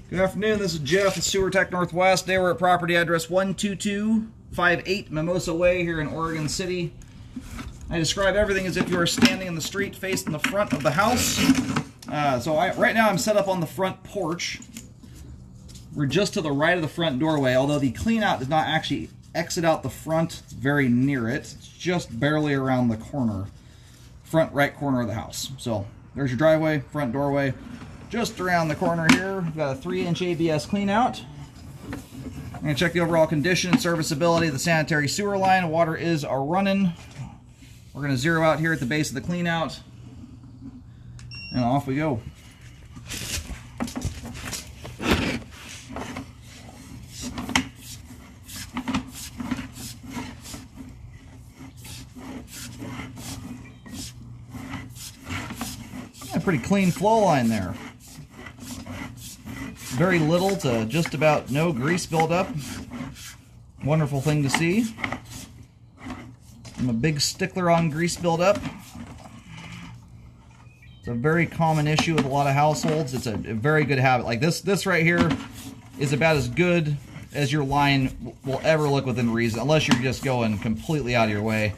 Good afternoon, this is Jeff with Sewer Tech Northwest. Today we're at property address 12258 Mimosa Way here in Oregon City. I describe everything as if you are standing in the street facing the front of the house. Right now I'm set up on the front porch. We're just to the right of the front doorway, although the clean out does not actually exit out the front, it's very near it. It's just barely around the corner, front right corner of the house. So there's your driveway, front doorway. Just around the corner here, we've got a 3-inch ABS clean out. I'm going to check the overall condition and serviceability of the sanitary sewer line. Water is running. We're going to zero out here at the base of the clean out. And off we go. A pretty clean flow line there. Very little to just about no grease buildup. Wonderful thing to see. I'm a big stickler on grease buildup. It's a very common issue with a lot of households. It's a very good habit. Like this right here is about as good as your line will ever look within reason, unless you're just going completely out of your way.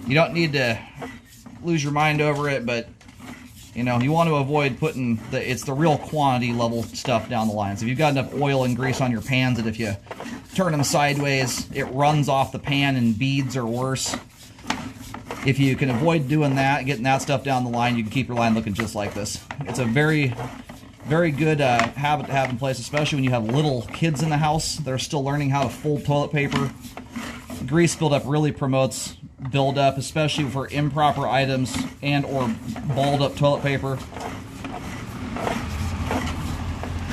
You don't need to lose your mind over it, but you know, you want to avoid putting it's the real quantity level stuff down the line. So if you've got enough oil and grease on your pans that if you turn them sideways, it runs off the pan in beads or worse. If you can avoid doing that, getting that stuff down the line, you can keep your line looking just like this. It's a very, very good habit to have in place, especially when you have little kids in the house that are still learning how to fold toilet paper. Grease buildup really promotes buildup, especially for improper items and or balled up toilet paper.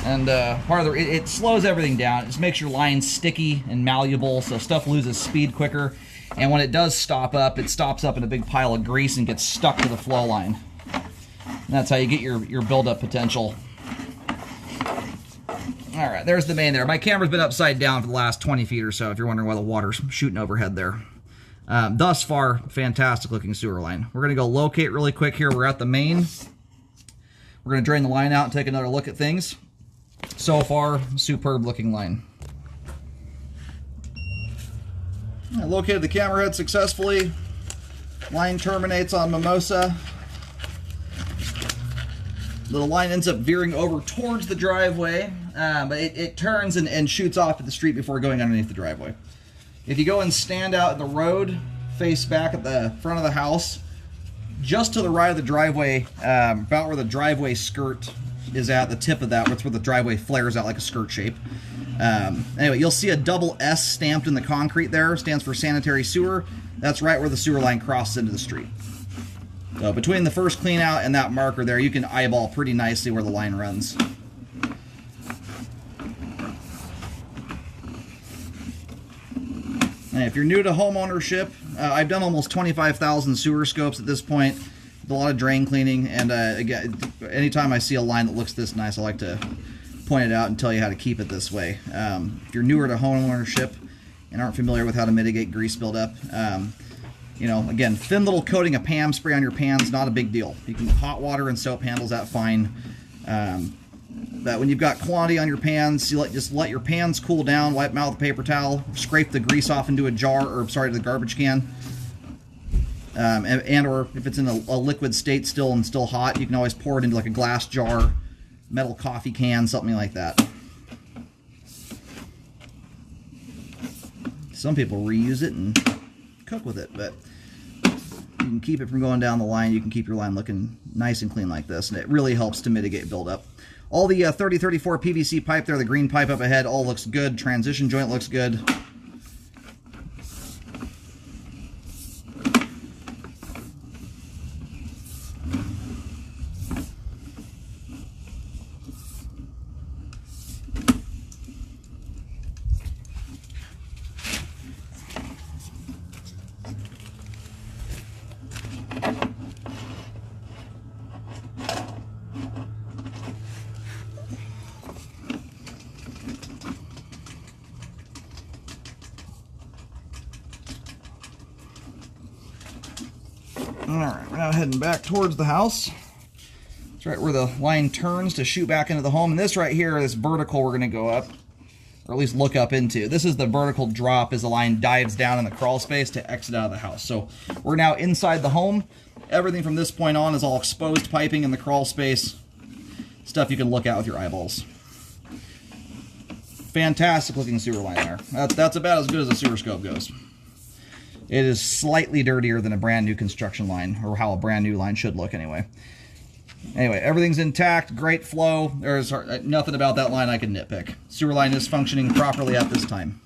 And part of it slows everything down. It just makes your line sticky and malleable, so stuff loses speed quicker. And when it does stop up, it stops up in a big pile of grease and gets stuck to the flow line. And that's how you get your buildup potential. All right, there's the main there. My camera's been upside down for the last 20 feet or so, if you're wondering why the water's shooting overhead there. Thus far, fantastic looking sewer line. We're going to go locate really quick here. We're at the main. We're going to drain the line out and take another look at things. So far, superb looking line. I located the camera head successfully. Line terminates on Mimosa. The line ends up veering over towards the driveway, but it turns and shoots off at the street before going underneath the driveway. If you go and stand out in the road, face back at the front of the house, just to the right of the driveway, about where the driveway skirt is at, the tip of that, that's where the driveway flares out like a skirt shape. Anyway, you'll see a double S stamped in the concrete there, stands for sanitary sewer. That's right where the sewer line crosses into the street. So between the first clean out and that marker there, you can eyeball pretty nicely where the line runs. And if you're new to home ownership, I've done almost 25,000 sewer scopes at this point, with a lot of drain cleaning, and again, anytime I see a line that looks this nice, I like to point it out and tell you how to keep it this way. If you're newer to home ownership and aren't familiar with how to mitigate grease buildup, you know, again, thin little coating of PAM spray on your pans, not a big deal. You can hot water and soap handles that fine. But when you've got quantity on your pans, you just let your pans cool down, wipe them out with a paper towel, scrape the grease off into a jar, or sorry, to the garbage can. And or if it's in a liquid state still and still hot, you can always pour it into like a glass jar, metal coffee can, something like that. Some people reuse it and cook with it, but you can keep it from going down the line. You can keep your line looking nice and clean like this, and it really helps to mitigate buildup. All the 3034 PVC pipe there, the green pipe up ahead, all looks good. Transition joint looks good. Alright, we're now heading back towards the house. It's right where the line turns to shoot back into the home. And this right here, this vertical, we're going to go up, or at least look up into. This is the vertical drop as the line dives down in the crawl space to exit out of the house. So we're now inside the home. Everything from this point on is all exposed piping in the crawl space. Stuff you can look at with your eyeballs. Fantastic looking sewer line there. That's about as good as a sewer scope goes. It is slightly dirtier than a brand new construction line, or how a brand new line should look anyway. Anyway, everything's intact, great flow. There's nothing about that line I can nitpick. Sewer line is functioning properly at this time.